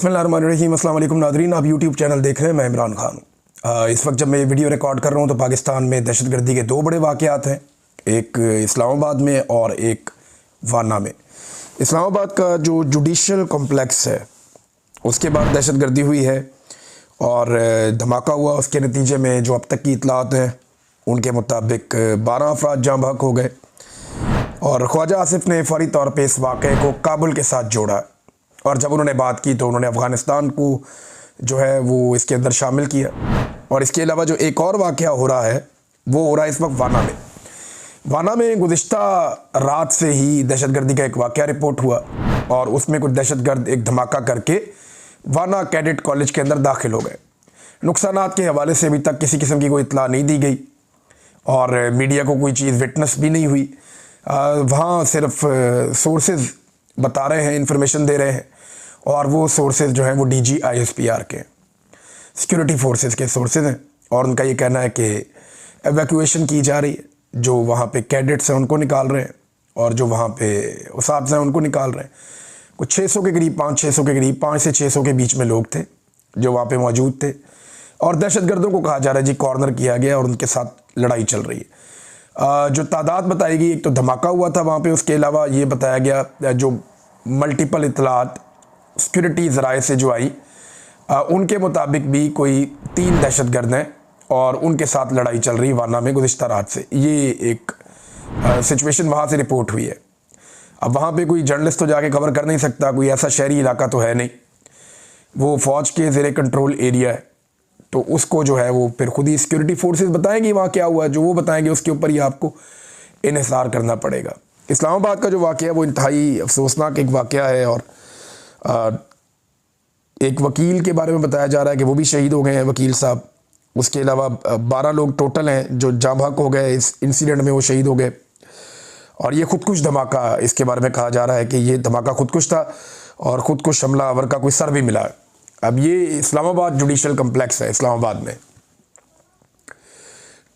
बिस्मिल्लाहिर्रहमानिर्रहीम। अस्सलाम वालेकुम नादरीन, आप यूट्यूब चैनल देख रहे हैं। मैं इमरान खान। इस वक्त जब मैं ये वीडियो रिकॉर्ड कर रहा हूँ तो पाकिस्तान में दहशतगर्दी के दो बड़े वाक़यात हैं, एक इस्लामाबाद में और एक वाना में। इस्लामाबाद का जो जुडिशल कॉम्प्लेक्स है उसके बाद दहशतगर्दी हुई है और धमाका हुआ। उसके नतीजे में जो अब तक की इतलात हैं उनके मुताबिक 12 अफराद जाँ बहक हो गए और ख्वाजा आसिफ ने फ़ौरी तौर पर इस वाक़े को काबुल के साथ जोड़ा और जब उन्होंने बात की तो उन्होंने अफ़गानिस्तान को जो है वो इसके अंदर शामिल किया। और इसके अलावा जो एक और वाक़या हो रहा है वो हो रहा है इस वक्त वाना में। वाना में गुज़िश्ता रात से ही दहशतगर्दी का एक वाक़या रिपोर्ट हुआ और उसमें कुछ दहशतगर्द एक धमाका करके वाना कैडेट कॉलेज के अंदर दाखिल हो गए। नुकसानात के हवाले से अभी तक किसी किस्म की कोई इत्तला नहीं दी गई और मीडिया को कोई चीज़ विटनेस भी नहीं हुई। वहाँ सिर्फ सोर्सेज बता रहे हैं, इंफॉर्मेशन दे रहे हैं और वो सोर्सेज जो हैं वो DGISPR के सिक्योरिटी फोर्सेस के सोर्सेज हैं और उनका ये कहना है कि एवैक्यूएशन की जा रही है। जो वहाँ पे कैडेट्स हैं उनको निकाल रहे हैं और जो वहाँ पे उसाब्स हैं उनको निकाल रहे हैं। कुछ 600 के करीब 500-600 के करीब 5 से 600 के बीच में लोग थे जो वहाँ पे मौजूद थे और दहशतगर्दों को कहा जा रहा है जी कॉर्नर किया गया और उनके साथ लड़ाई चल रही है। जो तादाद बताई गई, एक तो धमाका हुआ था वहाँ पे, उसके अलावा ये बताया गया जो मल्टीपल इतलात सिक्योरिटी ज़राए से जो आई उनके मुताबिक भी कोई 3 दहशतगर्द हैं और उनके साथ लड़ाई चल रही वाना में गुज़िश्ता रात से। ये एक सिचुएशन वहाँ से रिपोर्ट हुई है। अब वहाँ पे कोई जर्नलिस्ट तो जाके कवर कर नहीं सकता, कोई ऐसा शहरी इलाका तो है नहीं, वो फ़ौज के ज़ेरे कंट्रोल एरिया है, तो उसको जो है वो फिर खुद ही सिक्योरिटी फोर्सेस बताएंगी वहाँ क्या हुआ। जो वो बताएंगे उसके ऊपर ही आपको इन्हिसार करना पड़ेगा। इस्लामाबाद का जो वाक़या है वो इंतहाई अफसोसनाक एक वाक़या है और एक वकील के बारे में बताया जा रहा है कि वो भी शहीद हो गए हैं, वकील साहब। उसके अलावा 12 लोग टोटल हैं जो जाँ बहक हो गए इस इंसिडेंट में, वो शहीद हो गए। और ये खुदकुश धमाका, इसके बारे में कहा जा रहा है कि ये धमाका खुदकुश था और खुदकुश हमलावर का कोई सर भी मिला। अब ये इस्लामाबाद जुडिशल कम्प्लेक्स है इस्लामाबाद में,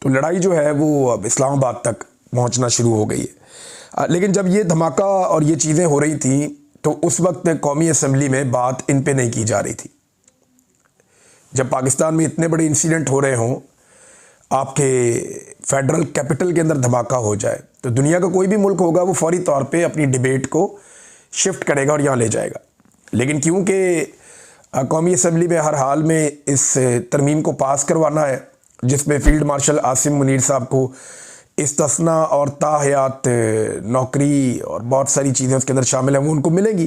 तो लड़ाई जो है वो अब इस्लामाबाद तक पहुंचना शुरू हो गई है। लेकिन जब ये धमाका और ये चीज़ें हो रही थी तो उस वक्त कौमी असम्बली में बात इन पे नहीं की जा रही थी। जब पाकिस्तान में इतने बड़े इंसिडेंट हो रहे हों, आपके फेडरल कैपिटल के अंदर धमाका हो जाए, तो दुनिया का कोई भी मुल्क होगा वो फौरी तौर पे अपनी डिबेट को शिफ्ट करेगा और यहाँ ले जाएगा। लेकिन क्योंकि कौमी असम्बली में हर हाल में इस तरमीम को पास करवाना है जिसमें फ़ील्ड मार्शल आसिम मुनीर साहब को इस्तिस्ना और ताहयात नौकरी और बहुत सारी चीज़ें उसके अंदर शामिल हैं वो उनको मिलेंगी,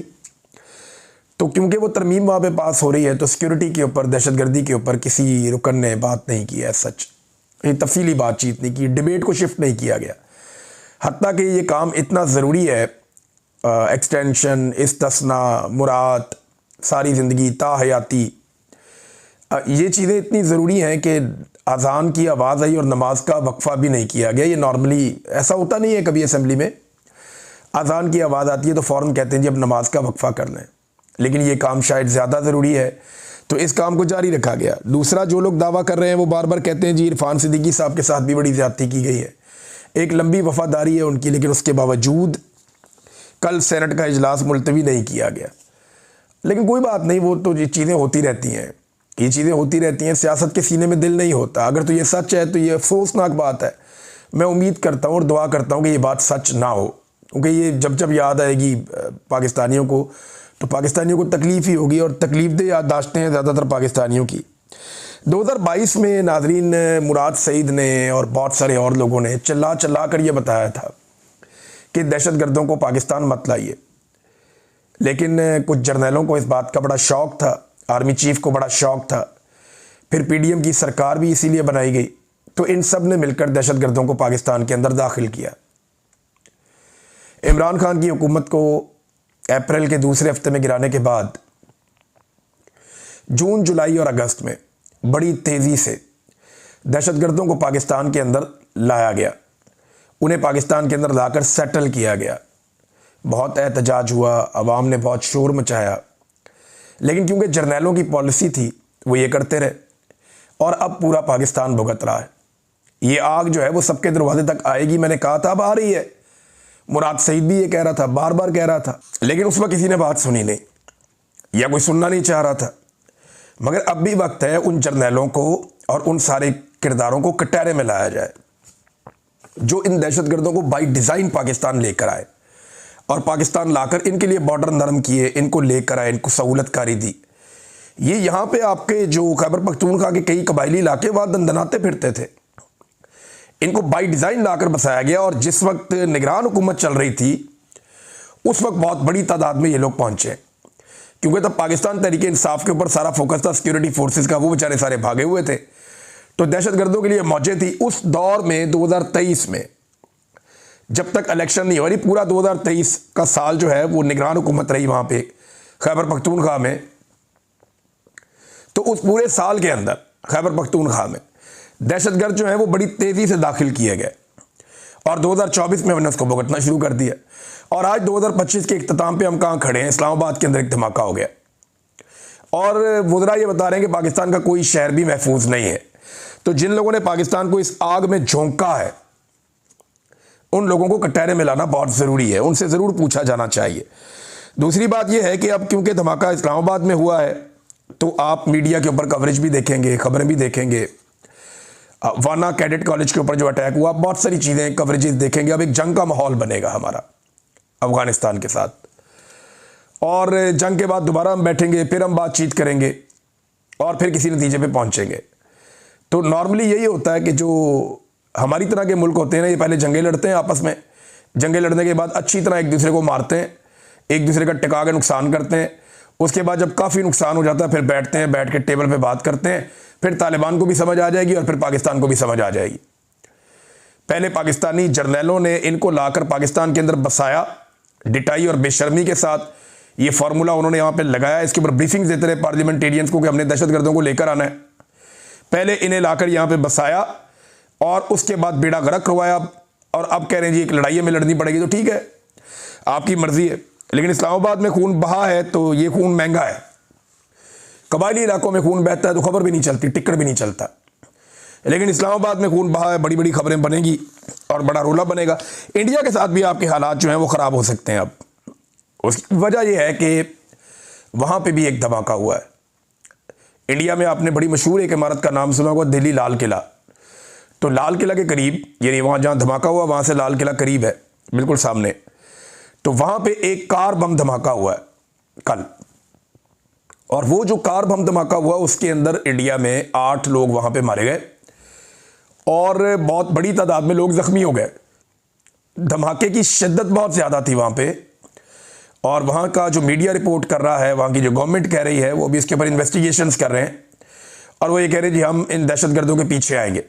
तो क्योंकि वो तरमीम वहाँ पे पास हो रही है तो सिक्योरिटी के ऊपर, दहशतगर्दी के ऊपर किसी रुकन ने बात नहीं की है, सच तफसीली बातचीत नहीं की, डिबेट को शिफ्ट नहीं किया गया। हत्ता कि ये काम इतना ज़रूरी है, एक्सटेंशन, इस्तिस्ना, मुराद, सारी ज़िंदगी, ताहयाती, ये चीज़ें इतनी ज़रूरी हैं कि अज़ान की आवाज़ आई और नमाज का वक्फ़ा भी नहीं किया गया। ये नॉर्मली ऐसा होता नहीं है, कभी असम्बली में अज़ान की आवाज़ आती है तो फ़ौरन कहते हैं जी अब नमाज का वक्फ़ा कर लें, लेकिन ये काम शायद ज़्यादा ज़रूरी है तो इस काम को जारी रखा गया। दूसरा, जो लोग दावा कर रहे हैं वो बार बार कहते हैं जी इरफान सिद्दीकी साहब के साथ भी बड़ी ज़्यादती की गई है, एक लंबी वफ़ादारी है उनकी, लेकिन उसके बावजूद कल सेनेट का इजलास मुलतवी नहीं किया गया। लेकिन कोई बात नहीं, वो तो ये चीज़ें होती रहती हैं, ये चीज़ें होती रहती हैं। सियासत के सीने में दिल नहीं होता। अगर तो ये सच है तो ये अफसोसनाक बात है। मैं उम्मीद करता हूँ और दुआ करता हूँ कि ये बात सच ना हो, क्योंकि ये जब जब याद आएगी पाकिस्तानियों को तो पाकिस्तानियों को तकलीफ़ ही होगी और तकलीफ़देह याददाश्तें हैं ज़्यादातर पाकिस्तानियों की। 2022 में नाज़रीन मुराद सईद ने और बहुत सारे और लोगों ने चिल्ला चिल्ला कर ये बताया था कि दहशतगर्दों को पाकिस्तान मत लाइए, लेकिन कुछ जर्नलों को इस बात का बड़ा शौक़ था, आर्मी चीफ को बड़ा शौक़ था, फिर PDM की सरकार भी इसीलिए बनाई गई, तो इन सब ने मिलकर दहशतगर्दों को पाकिस्तान के अंदर दाखिल किया। इमरान खान की हुकूमत को अप्रैल के दूसरे हफ्ते में गिराने के बाद जून, जुलाई और अगस्त में बड़ी तेज़ी से दहशतगर्दों को पाकिस्तान के अंदर लाया गया, उन्हें पाकिस्तान के अंदर लाकर सेटल किया गया। बहुत एहतजाज हुआ, अवाम ने बहुत शोर मचाया, लेकिन क्योंकि जर्नैलों की पॉलिसी थी वो ये करते रहे और अब पूरा पाकिस्तान भुगत रहा है। ये आग जो है वो सबके दरवाजे तक आएगी, मैंने कहा था अब आ रही है। मुराद सईद भी ये कह रहा था, बार बार कह रहा था, लेकिन उस वक्त किसी ने बात सुनी नहीं। या कोई सुनना नहीं चाह रहा था। मगर अब भी वक्त है उन जर्नैलों को और उन सारे किरदारों को कटहरे में लाया जाए जो इन दहशतगर्दों को बाई डिज़ाइन पाकिस्तान लेकर आए, और पाकिस्तान लाकर इनके लिए बॉर्डर नरम किए, इनको लेकर आए, इनको सहूलतकारी दी। ये यहाँ पे आपके जो खैबर पख्तूनख्वा के कई कबायली इलाके वहाँ दंदनाते फिरते थे, इनको बाई डिज़ाइन लाकर बसाया गया। और जिस वक्त निगरान हुकूमत चल रही थी उस वक्त बहुत बड़ी तादाद में ये लोग पहुँचे, क्योंकि तब पाकिस्तान तहरीक इंसाफ के ऊपर सारा फोकस था सिक्योरिटी फोर्सेस का, वो बेचारे सारे भागे हुए थे, तो दहशतगर्दों के लिए मौजें थी। उस दौर में 2023 में जब तक इलेक्शन नहीं हो रही, पूरा 2023 का साल जो है वो निगरान हुकूमत रही वहाँ पे खैबर पख्तूनख्वा में। तो उस पूरे साल के अंदर खैबर पख्तूनख्वा में दहशतगर्द जो है वो बड़ी तेज़ी से दाखिल किए गए, और 2024 में हमने उसको भुगतना शुरू कर दिया। और आज 2025 के इख्तिताम पे हम कहाँ खड़े हैं, इस्लामाबाद के अंदर एक धमाका हो गया, और वज़रा ये बता रहे हैं कि पाकिस्तान का कोई शहर भी महफूज नहीं है। तो जिन लोगों ने पाकिस्तान को इस आग में झोंका है उन लोगों को कटहरे में लाना बहुत ज़रूरी है, उनसे ज़रूर पूछा जाना चाहिए। दूसरी बात यह है कि अब क्योंकि धमाका इस्लामाबाद में हुआ है तो आप मीडिया के ऊपर कवरेज भी देखेंगे, खबरें भी देखेंगे। वाना कैडेट कॉलेज के ऊपर जो अटैक हुआ, बहुत सारी चीज़ें कवरेजेस देखेंगे। अब एक जंग का माहौल बनेगा हमारा अफ़गानिस्तान के साथ, और जंग के बाद दोबारा हम बैठेंगे, फिर हम बातचीत करेंगे और फिर किसी नतीजे पे पहुंचेंगे। तो नॉर्मली यही होता है कि जो हमारी तरह के मुल्क होते हैं ना, ये पहले जंगें लड़ते हैं आपस में, जंगें लड़ने के बाद अच्छी तरह एक दूसरे को मारते हैं, एक दूसरे का टिका के नुकसान करते हैं। उसके बाद जब काफ़ी नुकसान हो जाता है फिर बैठते हैं, बैठ के टेबल पे बात करते हैं, फिर तालिबान को भी समझ आ जाएगी और फिर पाकिस्तान को भी समझ आ जाएगी। पहले पाकिस्तानी जर्नैलों ने इनको लाकर पाकिस्तान के अंदर बसाया, डिटाई और बेशर्मी के साथ ये फार्मूला उन्होंने यहाँ पे लगाया। इसके ऊपर ब्रीफिंग देते रहे पार्लियामेंटेरियंस को कि हमने दहशतगर्दों को लेकर आना है। पहले इन्हें लाकर यहाँ पे बसाया और उसके बाद बेड़ा गर्क करवाया, और अब कह रहे हैं जी एक लड़ाई में लड़नी पड़ेगी। तो ठीक है, आपकी मर्जी है, लेकिन इस्लामाबाद में खून बहा है तो ये खून महंगा है। कबायली इलाकों में खून बहता है तो खबर भी नहीं चलती, टिकट भी नहीं चलता, लेकिन इस्लामाबाद में खून बहा है, बड़ी बड़ी खबरें बनेगी और बड़ा रोला बनेगा। इंडिया के साथ भी आपके हालात जो हैं वो ख़राब हो सकते हैं। अब उसकी वजह यह है कि वहाँ पे भी एक धमाका हुआ है। इंडिया में आपने बड़ी मशहूर एक इमारत का नाम सुना होगा, दिल्ली लाल किला। तो लाल किला के करीब, यानी वहाँ जहाँ धमाका हुआ वहाँ से लाल किला करीब है, बिल्कुल सामने। तो वहाँ पे एक कार बम धमाका हुआ है कल, और वो जो कार बम धमाका हुआ उसके अंदर इंडिया में 8 लोग वहाँ पे मारे गए और बहुत बड़ी तादाद में लोग ज़ख्मी हो गए। धमाके की शिद्दत बहुत ज़्यादा थी वहाँ पे, और वहाँ का जो मीडिया रिपोर्ट कर रहा है, वहाँ की जो गवर्नमेंट कह रही है, वो भी इसके ऊपर इन्वेस्टिगेशंस कर रहे हैं, और वो ये कह रहे हैं जी हम इन दहशतगर्दों के पीछे आएंगे।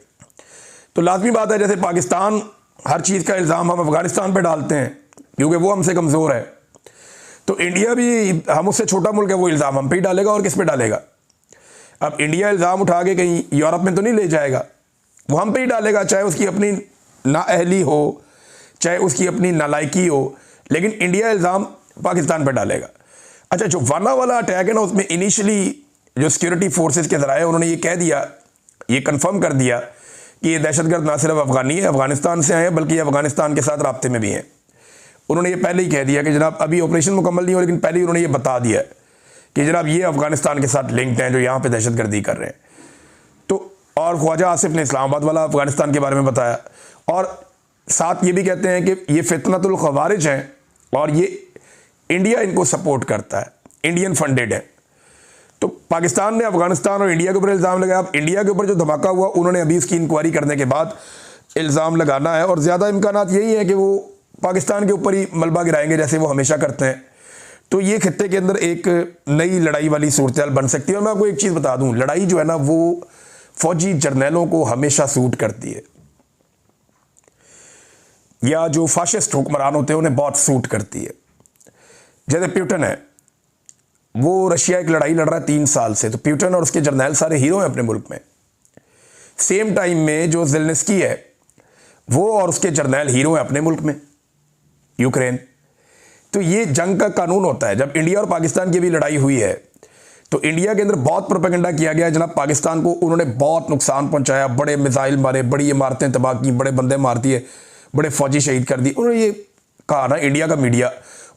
तो लाजमी बात है, जैसे पाकिस्तान हर चीज़ का इल्ज़ाम हम अफ़गानिस्तान पर डालते हैं क्योंकि वो हमसे कमज़ोर है, तो इंडिया भी हम उससे छोटा मुल्क है, वो इल्ज़ाम हम पे ही डालेगा और किस पे डालेगा। अब इंडिया इल्ज़ाम उठा के कहीं यूरोप में तो नहीं ले जाएगा, वो हम पे ही डालेगा, चाहे उसकी अपनी नाअहली हो, चाहे उसकी अपनी नालायकी हो, लेकिन इंडिया इल्ज़ाम पाकिस्तान पे डालेगा। अच्छा, जो वाना वाला अटैक है ना, उसमें इनिशियली जो सिक्योरिटी फोर्सेस के ज़राए उन्होंने ये कह दिया, ये कंफर्म कर दिया कि ये दहशतगर्द ना सिर्फ अफ़गानी है, अफ़गानिस्तान से आए हैं, बल्कि अफ़गानिस्तान के साथ राब्ते में भी हैं। उन्होंने ये पहले ही कह दिया कि जनाब अभी ऑपरेशन मुकम्मल नहीं हो, लेकिन पहले ही उन्होंने ये बता दिया कि जनाब ये अफ़गानिस्तान के साथ लिंक्ड हैं जो यहाँ पे दहशतगर्दी कर रहे हैं। तो और ख्वाजा आसिफ ने इस्लामाबाद वाला अफ़गानिस्तान के बारे में बताया, और साथ ये भी कहते हैं कि ये फितनतुल ख़वारिज हैं और ये इंडिया इनको सपोर्ट करता है, इंडियन फंडेड है। तो पाकिस्तान ने अफ़गानिस्तान और इंडिया के ऊपर इल्ज़ाम लगाया। अब इंडिया के ऊपर जो धमाका हुआ उन्होंने अभी उसकी इंक्वायरी करने के बाद इल्ज़ाम लगाना है, और ज़्यादा इम्कानात यही है कि वो पाकिस्तान के ऊपर ही मलबा गिराएंगे जैसे वो हमेशा करते हैं। तो ये खित्ते के अंदर एक नई लड़ाई वाली सूरत बन सकती है। और मैं आपको एक चीज़ बता दूं, लड़ाई जो है ना वो फौजी जर्नैलों को हमेशा सूट करती है, या जो फाशिस्ट हुक्मरान होते हैं उन्हें बहुत सूट करती है। जैसे प्यूटन है, वो रशिया एक लड़ाई लड़ रहा है 3 साल से, तो प्यूटन और उसके जर्नैल सारे हीरो हैं अपने मुल्क में। सेम टाइम में जो ज़ेलेंस्की है वो और उसके जर्नैल हीरो हैं अपने मुल्क में, यूक्रेन। तो ये जंग का कानून होता है। जब इंडिया और पाकिस्तान की भी लड़ाई हुई है तो इंडिया के अंदर बहुत प्रोपेगेंडा किया गया है, जनाब पाकिस्तान को उन्होंने बहुत नुकसान पहुंचाया, बड़े मिसाइल मारे, बड़ी इमारतें तबाह की, बड़े बंदे मार दिए, बड़े फौजी शहीद कर दिए। उन्होंने ये कहा ना, इंडिया का मीडिया,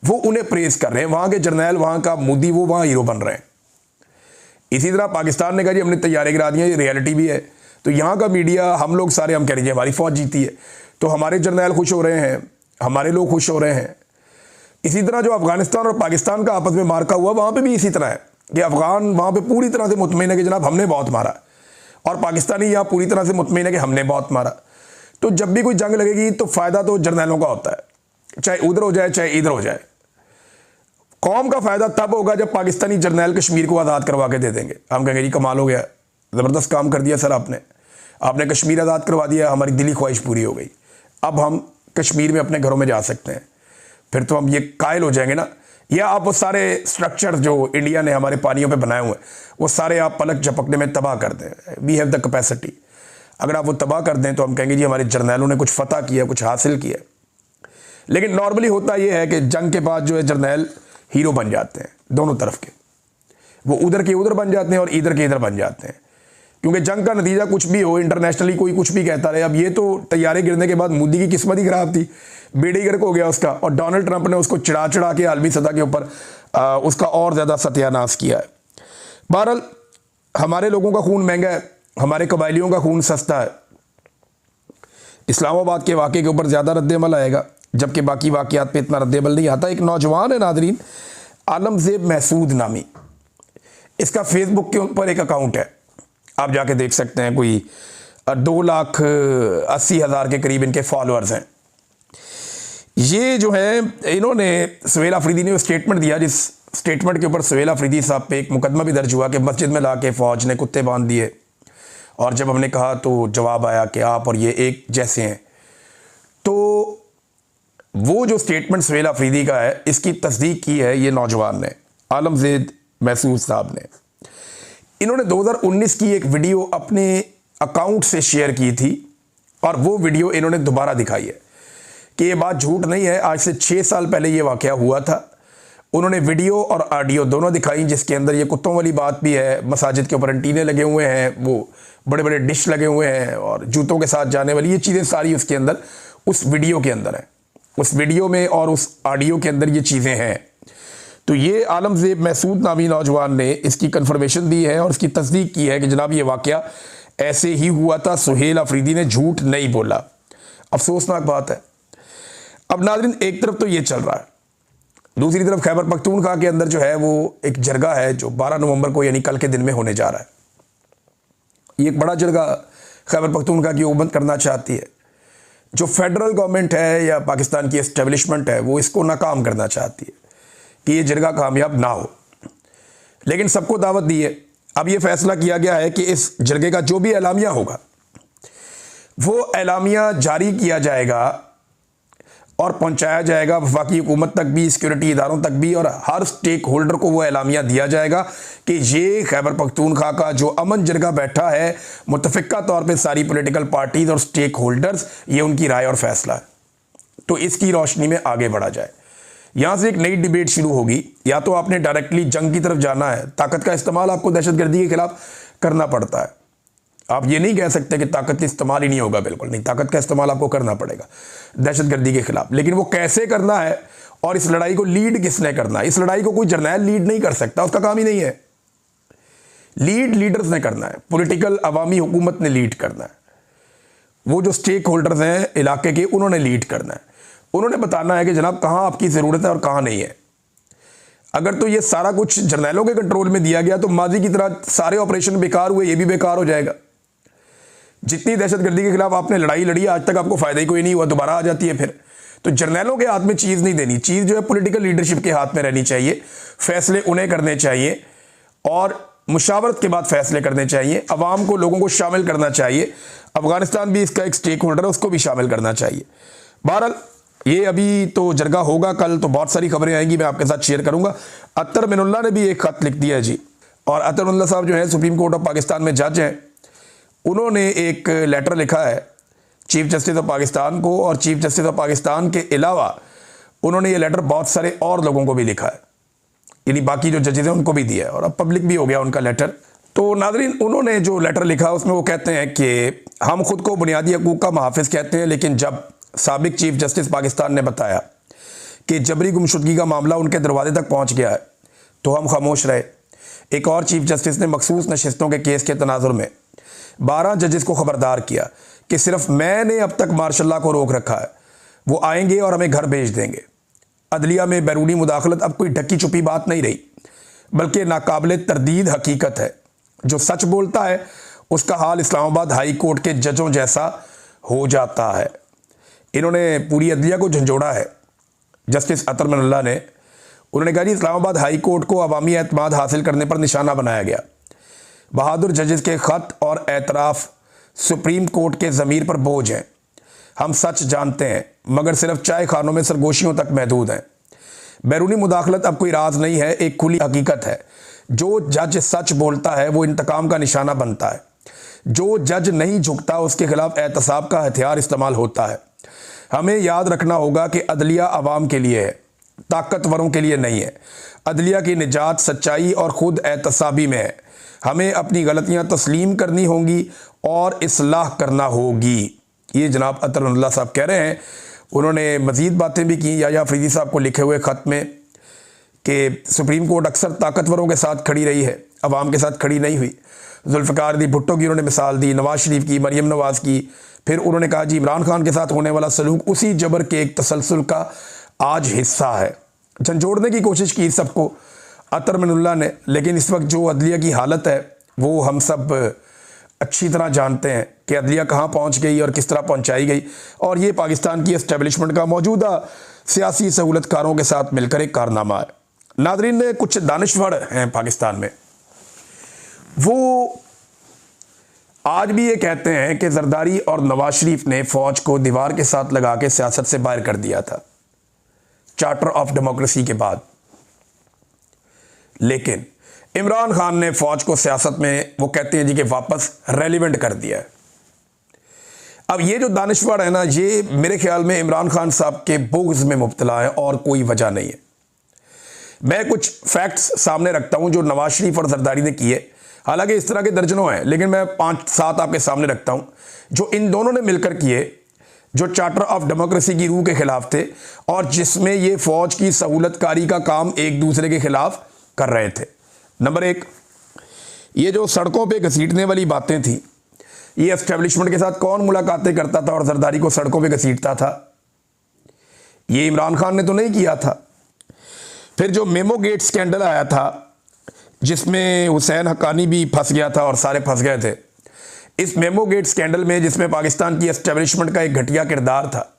वो उन्हें प्रेस कर रहे हैं, वहाँ के जर्नैल, वहाँ का मोदी, वो वहाँ हीरो बन रहे हैं। इसी तरह पाकिस्तान ने कहा जी हमने तैयारी गिरा दी है, ये रियलिटी भी है। तो यहाँ का मीडिया, हम लोग सारे हम कह रहे हैं हमारी फौज जीती है, तो हमारे जर्नैल खुश हो रहे हैं, हमारे लोग खुश हो रहे हैं। इसी तरह जो अफगानिस्तान और पाकिस्तान का आपस में मार्का हुआ, वहाँ पे भी इसी तरह है कि अफगान वहाँ पे पूरी तरह से मुतमईन है कि जनाब हमने बहुत मारा, और पाकिस्तानी यहाँ पूरी तरह से मुतमईन है कि हमने बहुत मारा। तो जब भी कोई जंग लगेगी तो फ़ायदा तो जर्नैलों का होता है, चाहे उधर हो जाए चाहे इधर हो जाए। कौम का फ़ायदा तब होगा जब पाकिस्तानी जर्नैल कश्मीर को आज़ाद करवा के दे देंगे। हम कहेंगे जी कमाल हो गया, ज़बरदस्त काम कर दिया सर आपने कश्मीर आज़ाद करवा दिया, हमारी दिली ख्वाहिश पूरी हो गई, अब हम कश्मीर में अपने घरों में जा सकते हैं। फिर तो हम ये कायल हो जाएंगे ना। या आप वो सारे स्ट्रक्चर जो इंडिया ने हमारे पानियों पे बनाए हुए हैं, वो सारे आप पलक झपकने में तबाह कर दें। We have the capacity. अगर आप वो तबाह कर दें तो हम कहेंगे जी हमारे जर्नैलों ने कुछ फतह किया, कुछ हासिल किया। लेकिन नॉर्मली होता ये है कि जंग के बाद जो है जर्नैल हीरो बन जाते हैं, दोनों तरफ के। वो उधर के उधर बन जाते हैं और इधर के इधर बन जाते हैं, क्योंकि जंग का नतीजा कुछ भी हो, इंटरनेशनली कोई कुछ भी कहता रहे। अब ये तो तैयारे गिरने के बाद मोदी की किस्मत ही खराब थी, बेड़े गर्क हो गया उसका, और डोनाल्ड ट्रंप ने उसको चिढ़ा चिढ़ा के आलमी सतह के ऊपर उसका और ज़्यादा सत्यानाश किया है। बहरहाल हमारे लोगों का खून महंगा है, हमारे कबायलियों का खून सस्ता है। इस्लामाबाद के वाक़े के ऊपर ज़्यादा रद्द-ए-अमल आएगा, जबकि बाकी वाक़यात पे इतना रद्द-ए-अमल नहीं आता। एक नौजवान है नादरीन, आलमज़ेब महसूद नामी, इसका फेसबुक के ऊपर एक अकाउंट है, आप जाके देख सकते हैं। कोई 2,80,000 के करीब इनके फॉलोअर्स हैं। ये जो है इन्होंने, सुहेल अफरीदी ने स्टेटमेंट दिया, जिस स्टेटमेंट के ऊपर सुहेल अफरीदी साहब पे एक मुकदमा भी दर्ज हुआ कि मस्जिद में ला के फ़ौज ने कुत्ते बांध दिए, और जब हमने कहा तो जवाब आया कि आप और ये एक जैसे हैं। तो वो जो स्टेटमेंट सुहेल अफरीदी का है, इसकी तस्दीक की है ये नौजवान ने, आलमज़ेब महसूद साहब ने। इन्होंने 2019 की एक वीडियो अपने अकाउंट से शेयर की थी, और वो वीडियो इन्होंने दोबारा दिखाई है कि ये बात झूठ नहीं है। आज से 6 साल पहले ये वाक़या हुआ था। उन्होंने वीडियो और ऑडियो दोनों दिखाई, जिसके अंदर ये कुत्तों वाली बात भी है, मसाजिद के ऊपर एंटीने लगे हुए हैं, वो बड़े बड़े डिश लगे हुए हैं, और जूतों के साथ जाने वाली ये चीज़ें सारी उसके अंदर, उस वीडियो के अंदर है। उस वीडियो में और उस ऑडियो के अंदर ये चीज़ें हैं। तो ये आलमज़ेब महसूद नामी नौजवान ने इसकी कन्फर्मेशन दी है और इसकी तस्दीक की है कि जनाब ये वाक़या ऐसे ही हुआ था, सुहेल अफरीदी ने झूठ नहीं बोला। अफसोसनाक बात है। अब नाज़रीन, एक तरफ तो ये चल रहा है, दूसरी तरफ खैबर पख्तूनख्वा के अंदर जो है वो एक जरगा है जो 12 नवंबर को यानी कल के दिन में होने जा रहा है। ये एक बड़ा जरगा खैबर पख्तूनख्वा की हुकूमत करना चाहती है। जो फेडरल गवर्नमेंट है या पाकिस्तान की एस्टेब्लिशमेंट है, वो इसको नाकाम करना चाहती है कि ये जरगा कामयाब ना हो। लेकिन सबको दावत दी है। अब ये फैसला किया गया है कि इस जरगे का जो भी एलामिया होगा, वो एलामिया जारी किया जाएगा और पहुंचाया जाएगा वफाकी हुकूमत तक भी, सिक्योरिटी इदारों तक भी, और हर स्टेक होल्डर को वो एलामिया दिया जाएगा कि ये खैबर पख्तूनख्वा का जो अमन जरगा बैठा है, मुतफ़िक़ा तौर पे सारी पॉलिटिकल पार्टीज़ और स्टेक होल्डर्स, ये उनकी राय और फैसला है। तो इसकी रोशनी में आगे बढ़ा जाए। यहाँ से एक नई डिबेट शुरू होगी। या तो आपने डायरेक्टली जंग की तरफ जाना है, ताकत का इस्तेमाल आपको दहशतगर्दी के खिलाफ करना पड़ता है। आप ये नहीं कह सकते कि ताकत का इस्तेमाल ही नहीं होगा, बिल्कुल नहीं, ताकत का इस्तेमाल आपको करना पड़ेगा दहशतगर्दी के खिलाफ। लेकिन वो कैसे करना है और इस लड़ाई को लीड किसने करना है, इस लड़ाई को कोई जर्नैल लीड नहीं कर सकता, उसका काम ही नहीं है। लीड लीडर्स ने करना है, पॉलिटिकल अवामी हुकूमत ने लीड करना है। वो जो स्टेक होल्डर्स हैं इलाके के, उन्होंने लीड करना है। उन्होंने बताना है कि जनाब कहाँ आपकी ज़रूरत है और कहाँ नहीं है। अगर तो ये सारा कुछ जर्नैलों के कंट्रोल में दिया गया तो माजी की तरह सारे ऑपरेशन बेकार हुए, ये भी बेकार हो जाएगा। जितनी दहशतगर्दी के खिलाफ आपने लड़ाई लड़ी, आज तक आपको फ़ायदा ही कोई नहीं हुआ, दोबारा आ जाती है फिर। तो जर्नैलों के हाथ में चीज़ नहीं देनी, चीज़ जो है पॉलिटिकल लीडरशिप के हाथ में रहनी चाहिए। फैसले उन्हें करने चाहिए और मुशावरत के बाद फैसले करने चाहिए। अवाम को, लोगों को शामिल करना चाहिए। अफगानिस्तान भी इसका एक स्टेक होल्डर है, उसको भी शामिल करना चाहिए। बहरहाल ये अभी तो जरगा होगा, कल तो बहुत सारी खबरें आएंगी, मैं आपके साथ शेयर करूंगा। अतर मिनुल्लाह ने भी एक खत लिख दिया जी, और अतर मिनुल्लाह साहब जो है सुप्रीम कोर्ट ऑफ पाकिस्तान में जज हैं। उन्होंने एक लेटर लिखा है चीफ जस्टिस ऑफ पाकिस्तान को, और चीफ जस्टिस ऑफ पाकिस्तान के अलावा उन्होंने ये लेटर बहुत सारे और लोगों को भी लिखा है, यानी बाकी जो जजेज हैं उनको भी दिया है, और अब पब्लिक भी हो गया उनका लेटर। तो नाज़रीन, उन्होंने जो लेटर लिखा उसमें वो कहते हैं कि हम खुद को बुनियादी हकूक़ का मुहाफ़िज़ कहते हैं, लेकिन जब साबिक चीफ जस्टिस पाकिस्तान ने बताया कि जबरी गुमशुदगी का मामला उनके दरवाजे तक पहुंच गया है, तो हम खामोश रहे। एक और चीफ जस्टिस ने मखसूस नशिस्तों के केस के तनाजुर में 12 जजेस को खबरदार किया कि सिर्फ मैंने अब तक मार्शल लॉ को रोक रखा है, वो आएंगे और हमें घर भेज देंगे। अदलिया में बैरूनी मुदाखलत अब कोई ढकी छुपी बात नहीं रही, बल्कि नाकाबिले तरदीद हकीकत है। जो सच बोलता है उसका हाल इस्लामाबाद हाई कोर्ट के जजों जैसा हो जाता है। इन्होंने पूरी अदलिया को झंझोड़ा है। जस्टिस अतर मनल्ला ने, उन्होंने कहा जी इस्लामाबाद हाई कोर्ट को अवामी एतमाद हासिल करने पर निशाना बनाया गया। बहादुर जजेस के ख़त और एतराफ़ सुप्रीम कोर्ट के ज़मीर पर बोझ हैं। हम सच जानते हैं मगर सिर्फ चाय खानों में सरगोशियों तक महदूद हैं। बैरूनी मुदाखलत अब कोई राज नहीं है, एक खुली हकीकत है। जो जज सच बोलता है वो इंतकाम का निशाना बनता है। जो जज नहीं झुकता उसके खिलाफ एहतसाब का हथियार इस्तेमाल होता है। हमें याद रखना होगा कि अदलिया आवाम के लिए है, ताकतवरों के लिए नहीं है। अदलिया की निजात सच्चाई और ख़ुद एहतसाबी में है। हमें अपनी गलतियां तस्लीम करनी होंगी और इस्लाह करना होगी। ये जनाब अतर मनल्ला साहब कह रहे हैं। उन्होंने मज़ीद बातें भी की याया फरीदी साहब को लिखे हुए ख़त में कि सुप्रीम कोर्ट अक्सर ताकतवरों के साथ खड़ी रही है, अवाम के साथ खड़ी नहीं हुई। जुल्फ़िकार अली भुट्टो की उन्होंने मिसाल दी, नवाज शरीफ की, मरीम नवाज़ की। फिर उन्होंने कहा जी इमरान खान के साथ होने वाला सलूक उसी जबर के एक तसलसल का आज हिस्सा है। झंझोड़ने की कोशिश की सबको अतर मनल्ला ने, लेकिन इस वक्त जो अदलिया की हालत है वो हम सब अच्छी तरह जानते हैं कि अदलिया कहाँ पहुँच गई और किस तरह पहुँचाई गई। और ये पाकिस्तान की एस्टेब्लिशमेंट का मौजूदा सियासी सहूलतकारों के साथ मिलकर एक कारनामा है। नादरीन ने कुछ दानिश्वर हैं पाकिस्तान में, वो आज भी ये कहते हैं कि जरदारी और नवाज शरीफ ने फ़ौज को दीवार के साथ लगा के सियासत से बाहर कर दिया था चार्टर ऑफ डेमोक्रेसी के बाद। लेकिन इमरान खान ने फ़ौज को सियासत में, वो कहते हैं जी कि वापस रेलिवेंट कर दिया है। अब ये जो दानिश्वर है ना, ये मेरे ख्याल में इमरान खान साहब के बुग़्ज़ में मुब्तला है और कोई वजह नहीं है। मैं कुछ फैक्ट्स सामने रखता हूं जो नवाज शरीफ और जरदारी ने किए, हालांकि इस तरह के दर्जनों हैं, लेकिन मैं 5-7 आपके सामने रखता हूं जो इन दोनों ने मिलकर किए, जो चार्टर ऑफ डेमोक्रेसी की रूह के खिलाफ थे और जिसमें ये फ़ौज की सहूलतकारी का काम एक दूसरे के खिलाफ कर रहे थे। नंबर 1, ये जो सड़कों पे घसीटने वाली बातें थी, ये एस्टेब्लिशमेंट के साथ कौन मुलाकातें करता था और जरदारी को सड़कों पे घसीटता था? ये इमरान खान ने तो नहीं किया था। फिर जो मेमो गेट स्कैंडल आया था जिसमें हुसैन हक्कानी भी फंस गया था और सारे फंस गए थे, इस मेमो गेट स्कैंडल में जिसमें पाकिस्तान की एस्टेब्लिशमेंट का एक घटिया किरदार था,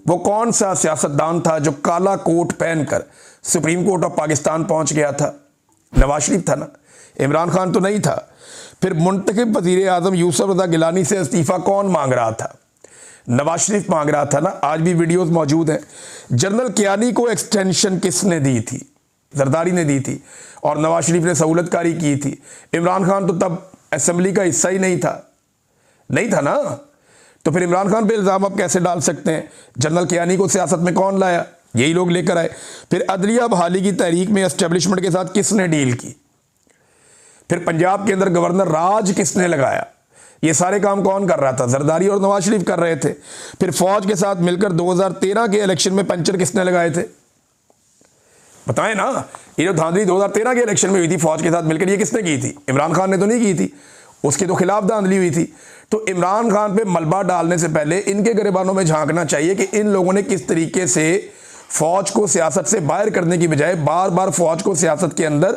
वो कौन सा सियासतदान था जो काला कोट पहनकर सुप्रीम कोर्ट ऑफ पाकिस्तान पहुंच गया था? नवाज शरीफ था ना, इमरान खान तो नहीं था। फिर मुंतखब वज़ीर आज़म यूसुफ रज़ा गिलानी से इस्तीफ़ा कौन मांग रहा था? नवाज शरीफ मांग रहा था ना। आज भी वीडियोस मौजूद हैं। जनरल कियानी को एक्सटेंशन किसने दी थी? जरदारी ने दी थी और नवाज शरीफ ने सहूलतकारी की थी। इमरान खान तो तब असेंबली का हिस्सा ही नहीं था ना। तो फिर इमरान खान पे इल्ज़ाम आप कैसे डाल सकते हैं? जनरल कियानी को सियासत में कौन लाया? यही लोग लेकर आए। फिर अदलिया बहाली की तहरीक में एस्टेब्लिशमेंट के साथ किसने डील की? फिर पंजाब के अंदर गवर्नर राज किसने लगाया? ये सारे काम कौन कर रहा था? जरदारी और नवाज शरीफ कर रहे थे। फिर फौज के साथ मिलकर 2013 के इलेक्शन में पंचर किसने लगाए थे? बताएं ना। ये जो धांधली 2013 के इलेक्शन में हुई थी फौज के साथ मिलकर, ये किसने की थी? इमरान खान ने तो नहीं की थी, उसके तो खिलाफ धांधली हुई थी। तो इमरान खान पे मलबा डालने से पहले इनके गिरेबानों में झांकना चाहिए कि इन लोगों ने किस तरीके से फौज को सियासत से बाहर करने की बजाय बार बार फौज को सियासत के अंदर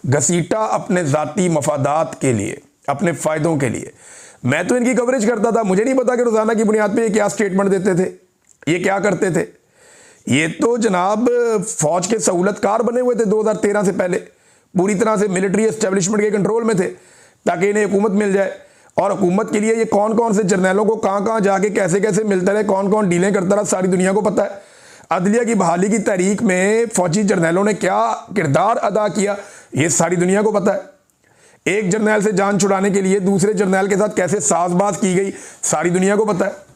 घसीटा अपने ज़ाती मफादात के लिए, अपने फ़ायदों के लिए। मैं तो इनकी कवरेज करता था, मुझे नहीं पता कि रोज़ाना की बुनियाद पे ये क्या स्टेटमेंट देते थे, ये क्या करते थे। ये तो जनाब फौज के सहूलतकार बने हुए थे 2013 से पहले, पूरी तरह से मिलिट्री एस्टेब्लिशमेंट के कंट्रोल में थे ताकि इन्हें हुकूमत मिल जाए। और हुकूमत के लिए ये कौन कौन से जर्नैलों को कहाँ कहाँ जाके कैसे कैसे मिलता रहे, कौन कौन डीलें करता रहा, सारी दुनिया को पता है। अदलिया की बहाली की तहरीक में फौजी जर्नैलों ने क्या किरदार अदा किया, ये सारी दुनिया को पता है। एक जर्नैल से जान छुड़ाने के लिए दूसरे जर्नैल के साथ कैसे साजबाज की गई, सारी दुनिया को पता है।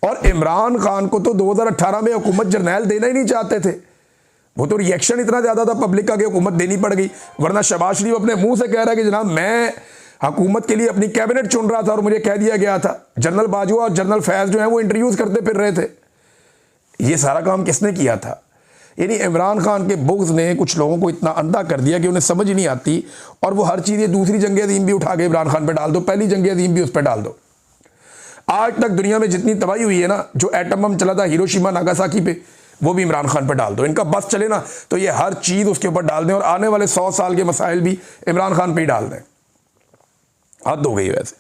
और इमरान खान को तो 2018 में हुकूमत जर्नैल देना ही नहीं चाहते थे। वो तो रिएक्शन इतना ज़्यादा था पब्लिक का कि हुकूमत देनी पड़ गई। वरना शहबाज शरीफ अपने मुंह से कह रहा है कि जनाब मैं हुकूमत के लिए अपनी कैबिनेट चुन रहा था और मुझे कह दिया गया था। जनरल बाजवा और जनरल फैज़ जो है वो इंटरव्यूज़ करते फिर रहे थे। ये सारा काम किसने किया था? यानी इमरान खान के बुग़्ज़ ने कुछ लोगों को इतना अंधा कर दिया कि उन्हें समझ ही नहीं आती, और वो हर चीज़, ये दूसरी जंग अज़ीम भी उठा के इमरान खान पे डाल दो, पहली जंग अज़ीम भी उस पर डाल दो। आज तक दुनिया में जितनी तबाही हुई है ना, जो एटम बम चला था हिरोशिमा नागासाकी पे, वो भी इमरान खान पे डाल दो। इनका बस चले ना तो ये हर चीज़ उसके ऊपर डाल दें, और आने वाले 100 साल के मसाइल भी इमरान खान पे ही डाल दें। हद हो गई वैसे।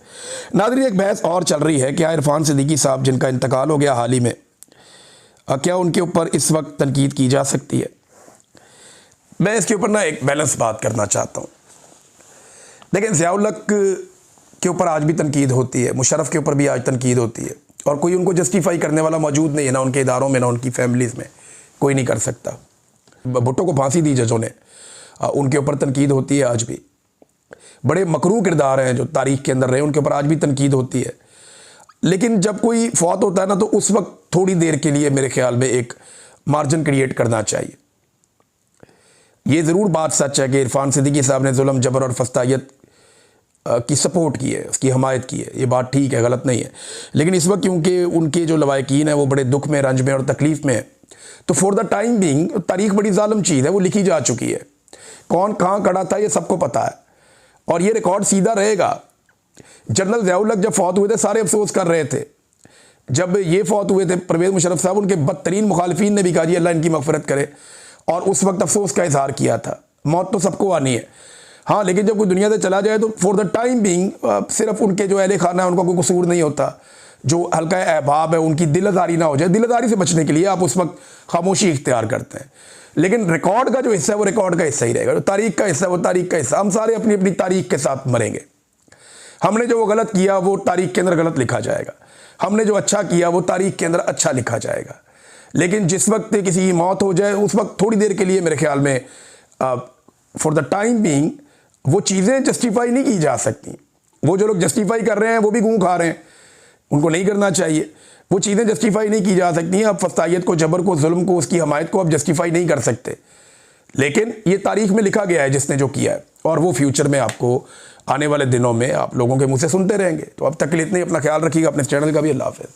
नाज़रीन, एक बहस और चल रही है, क्या इरफान सिद्दीकी साहब जिनका इंतकाल हो गया हाल ही में, क्या उनके ऊपर इस वक्त तनकीद की जा सकती है? मैं इसके ऊपर ना एक बैलेंस बात करना चाहता हूँ। लेकिन ज़िया-उल हक के ऊपर आज भी तनकीद होती है, मुशर्रफ के ऊपर भी आज तनकीद होती है, और कोई उनको जस्टिफाई करने वाला मौजूद नहीं है, ना उनके इदारों में, ना उनकी फैमिलीज़ में, कोई नहीं कर सकता। भुट्टो को फांसी दी जजों ने, उनके ऊपर तनकीद होती है आज भी। बड़े मकरू किरदार हैं जो तारीख़ के अंदर रहे, उनके ऊपर आज भी तनकीद होती है। लेकिन जब कोई फौत होता है ना, तो उस वक्त थोड़ी देर के लिए मेरे ख्याल में एक मार्जिन क्रिएट करना चाहिए। ये ज़रूर बात सच है कि इरफान सिद्दीकी साहब ने जुल्म, जबर और फस्तायत की सपोर्ट की है, उसकी हमायत की है, ये बात ठीक है, गलत नहीं है। लेकिन इस वक्त क्योंकि उनके जो लवाकिन हैं वो बड़े दुख में, रंज में और तकलीफ़ में है, तो फॉर द टाइम बीइंग तारीख़ बड़ी ज़ालिम चीज़ है, वो लिखी जा चुकी है। कौन कहाँ खड़ा था ये सबको पता है, और ये रिकॉर्ड सीधा रहेगा। जनरल ज़िया-उल हक जब फौत हुए थे, सारे अफसोस कर रहे थे। जब ये फौत हुए थे परवेज़ मुशर्रफ साहब, उनके बदतरीन मुखालिफिन ने भी कहा जी अल्लाह इनकी मग़फ़िरत करे, और उस वक्त अफसोस का इजहार किया था। मौत तो सबको आनी है, हाँ, लेकिन जब कोई दुनिया से चला जाए तो फॉर द टाइम बीइंग सिर्फ उनके जो अहले खाना है उनका कोई कसूर नहीं होता, जो हल्का अहबाब है उनकी दिलदारी ना हो जाए। दिलदारी से बचने के लिए आप उस वक्त खामोशी इख्तियार करते हैं, लेकिन रिकॉर्ड का जो हिस्सा है वो रिकॉर्ड का हिस्सा ही रहेगा, जो तारीख़ का हिस्सा है वो तारीख़ का हिस्सा। हम सारे अपनी अपनी तारीख़ के साथ मरेंगे। हमने जो वो गलत किया वो तारीख़ के अंदर गलत लिखा जाएगा, हमने जो अच्छा किया वो तारीख़ के अंदर अच्छा लिखा जाएगा। लेकिन जिस वक्त किसी की मौत हो जाए, उस वक्त थोड़ी देर के लिए मेरे ख्याल में फॉर द टाइम बीइंग वो चीज़ें जस्टिफाई नहीं की जा सकती। वो जो लोग जस्टिफाई कर रहे हैं वो भी गूं खा रहे हैं, उनको नहीं करना चाहिए। वो चीज़ें जस्टिफाई नहीं की जा सकती हैं। अब फस्तायत को, जबर को, जुल्म को, उसकी हमायत को आप जस्टिफाई नहीं कर सकते, लेकिन ये तारीख़ में लिखा गया है जिसने जो किया है, और वो फ्यूचर में आपको आने वाले दिनों में आप लोगों के मुँह से सुनते रहेंगे। तो अब तक के लिए इतना ही, अपना ख्याल रखिएगा, अपने चैनल का भी। अल्लाह हाफ़िज़।